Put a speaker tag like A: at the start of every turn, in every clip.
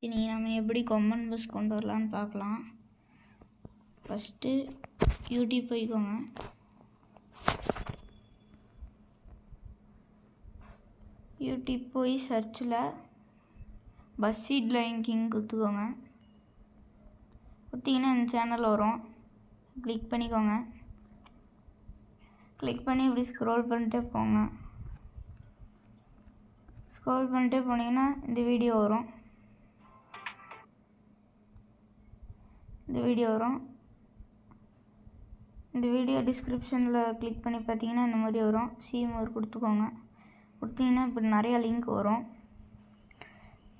A: இனி நம்ம எப்படி காமன் பஸ் கொண்டு வரலான்னு பார்க்கலாம். ஃபஸ்ட்டு யூடியூப் போய்க்கோங்க. யூடியூப் போய் சர்ச்சில் பஸ்ஸீட் லிங்கிங் கொடுத்துக்கோங்க. கொடுத்தீங்கன்னா இந்த சேனல் வரும். கிளிக் பண்ணிக்கோங்க. கிளிக் பண்ணி இப்படி ஸ்க்ரோல் பண்ணிட்டே போங்க. ஸ்க்ரோல் பண்ணிட்டே போனீங்கன்னா இந்த வீடியோ வரும். இந்த வீடியோ டிஸ்கிரிப்ஷனில் கிளிக் பண்ணி பார்த்தீங்கன்னா இந்த மாதிரி வரும். C-more கொடுத்துக்கோங்க. கொடுத்தீங்கன்னா இப்படி நிறையா லிங்க் வரும்.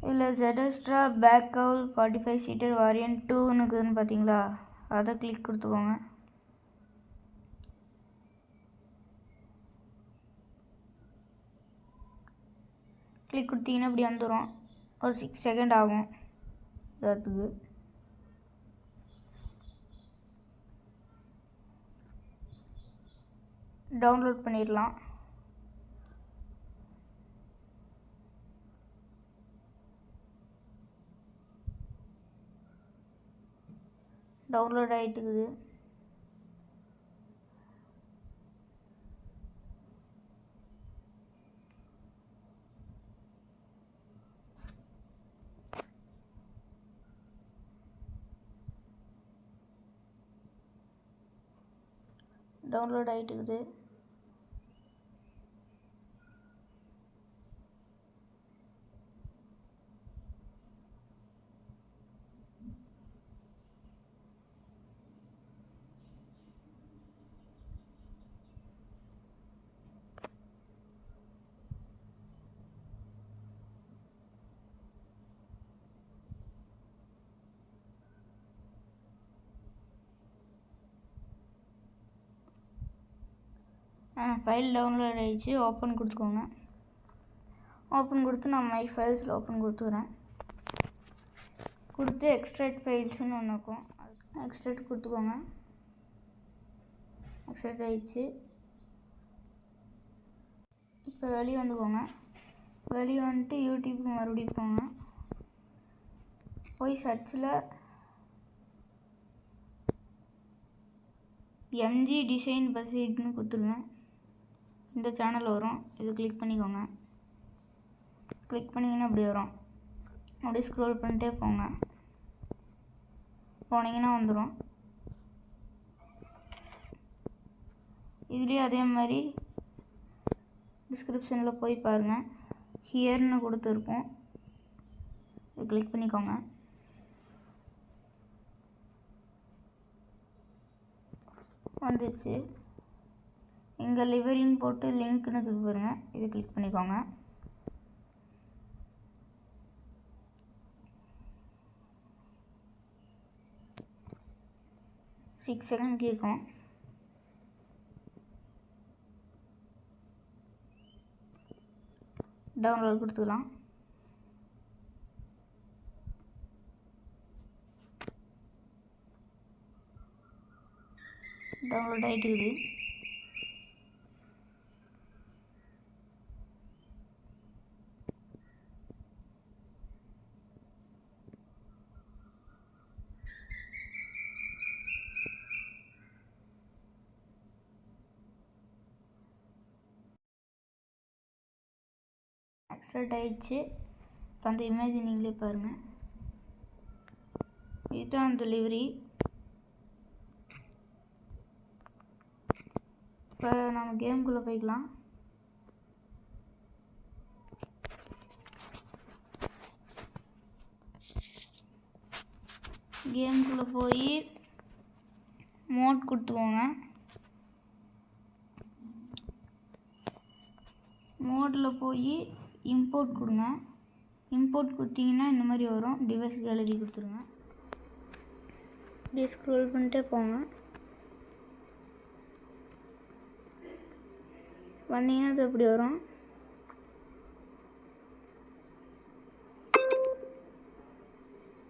A: இதில் ZSTRA பேக் கவுல் 45 சீட்டர் வாரியன்ட் 2ன்னு இருக்குதுன்னு பார்த்தீங்களா, அதை கிளிக் கொடுத்துக்கோங்க. கிளிக் கொடுத்தீங்கன்னா இப்படி வந்துடும். ஒரு 6 செகண்ட் ஆகும் இதாத்துக்கு. டவுன்லோட் பண்ணிடலாம். டவுன்லோட் ஆகிட்டுக்குது. டவுன்லோட் ஆகிட்டுக்குது. ஃபைல் டவுன்லோட் ஆகிடுச்சு. ஓப்பன் கொடுத்துக்கோங்க. ஓப்பன் கொடுத்து நான் மை ஃபைல்ஸில் ஓப்பன் கொடுத்துக்கிறேன். கொடுத்து எக்ஸ்ட்ராக்ட் ஃபைல்ஸ்னு ஒன்று இருக்கும். அதுக்கு எக்ஸ்ட்ராக்ட் கொடுத்துக்கோங்க. எக்ஸ்ட்ராக்ட் ஆகிடுச்சு. இப்போ வெளியே வந்துக்கோங்க. வெளியே வந்துட்டு யூடியூப்புக்கு மறுபடியும் போங்க. போய் சர்ச்சில் MG டிசைன் பஸ்ஸீட்னு கொடுத்துருங்க. இந்த சேனல் வரும். இது கிளிக் பண்ணிக்கோங்க. கிளிக் பண்ணிங்கன்னா அப்படி வரும். அப்படியே ஸ்க்ரோல் பண்ணிட்டே போனீங்கன்னா வந்துடும். இதுலேயே அதே மாதிரி டிஸ்கிரிப்ஷனில் போய் பாருங்கள். ஹியர்னு கொடுத்துருப்போம். இது கிளிக் பண்ணிக்கோங்க. வந்துச்சு. இங்கே லிவரின்னு போட்டு லிங்க்னு இருக்குது பாருங்க. இது கிளிக் பண்ணிக்கோங்க. சிக்ஸ் செகண்ட் கேட்கும். டவுன்லோட் கொடுத்துக்கலாம். டவுன்லோட் ஆகிட்டுக்குது. எக்ஸ்ட்ராக்ட் ஆகிடுச்சு. இப்போ அந்த இமேஜ் நீங்களே பாருங்கள். இதுதான் அந்த டெலிவரி. இப்போ நம்ம கேமுக்குள்ளே போய்க்கலாம். கேமுக்குள்ளே போய் மோட் கொடுத்துக்கோங்க. மோடில் போய் இம்போர்ட் கொடுங்க. இம்போர்ட் கொடுத்தீங்கன்னா இந்த மாதிரி வரும். டிவைஸ் கேலரி கொடுத்துருங்க. அப்படியே ஸ்க்ரோல் பண்ணிட்டே போங்க. வந்தீங்கன்னா அது அப்படி வரும்.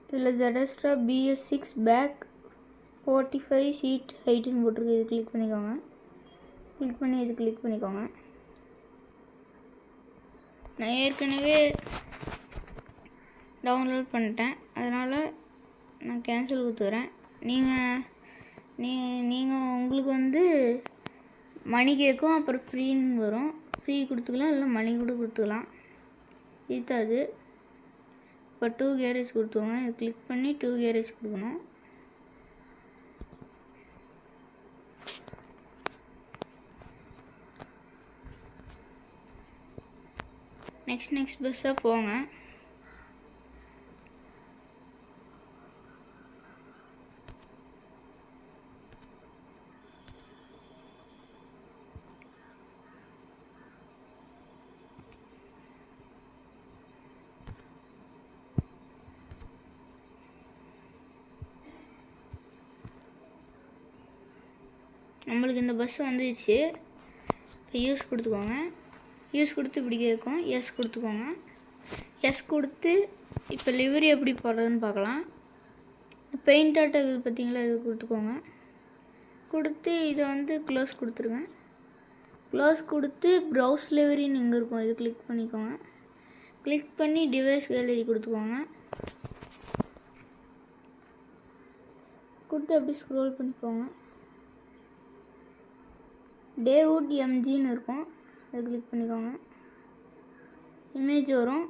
A: இதில் ZSTRA BS6 பேக் 45 சீட் ஹைட்டுன்னு போட்டிருக்கு. இது கிளிக் பண்ணிக்கோங்க. கிளிக் பண்ணி இது கிளிக் பண்ணிக்கோங்க. நான் ஏற்கனவே டவுன்லோட் பண்ணிட்டேன். அதனால் நான் கேன்சல் கொடுத்துக்கிறேன். நீங்கள் உங்களுக்கு வந்து மணி கேட்கும், அப்புறம் ஃப்ரீன்னு வரும். ஃப்ரீ கொடுத்துக்கலாம், இல்லை மணி கூட கொடுத்துக்கலாம். அது இப்போ 2 கேரேஜ் கொடுத்துக்கோங்க. இது கிளிக் பண்ணி 2 கேரேஜ் கொடுக்கணும். நெக்ஸ்ட் பஸ்ஸாக போங்க. நம்மளுக்கு இந்த பஸ் வந்துடுச்சு. இப்போ யூஸ் கொடுத்துக்கோங்க. யூஸ் கொடுத்து இப்படி கேட்கும், எஸ் கொடுத்துக்கோங்க. எஸ் கொடுத்து இப்போ லிவரி எப்படி போடுறதுன்னு பார்க்கலாம். பெயிண்ட் ஆட்டை இது பார்த்தீங்களா, இது கொடுத்துக்கோங்க. கொடுத்து இதை வந்து க்ளோஸ் கொடுத்துருங்க. க்ளோஸ் கொடுத்து ப்ரௌஸ் லிவரின்னு இங்கே இருக்கும், இது கிளிக் பண்ணிக்கோங்க. கிளிக் பண்ணி டிவைஸ் கேலரி கொடுத்துக்கோங்க. கொடுத்து அப்படி ஸ்க்ரோல் பண்ணிக்கோங்க. டேவுட் எம்ஜின்னு இருக்கும், அதை கிளிக் பண்ணிக்கோங்க. இமேஜ் வரும்,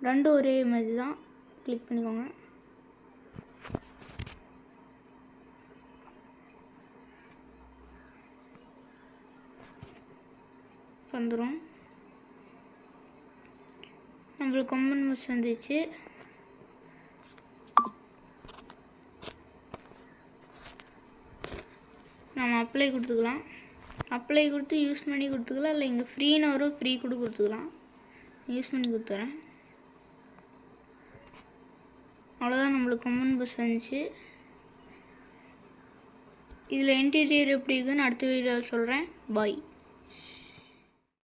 A: ரெண்டும் ஒரே இமேஜ் தான். கிளிக் பண்ணிக்கோங்க. வந்துடும். நம்மளுக்கு கம்பன் பஸ் வந்துச்சு. நம்ம அப்ளை கொடுத்துக்கலாம். அப்ளை கொடுத்து யூஸ் பண்ணி கொடுத்துக்கலாம், இல்லை இங்கே ஃப்ரீன்னு வரும், ஃப்ரீ கூட கொடுத்துக்கலாம். யூஸ் பண்ணி கொடுத்துறேன். அவ்வளோதான், நம்மளுக்கு கம்பன் பஸ் வந்துச்சு. இதில் இன்டீரியர் எப்படி இருக்குதுன்னு அடுத்த வீடியோவில் சொல்கிறேன். பாய்.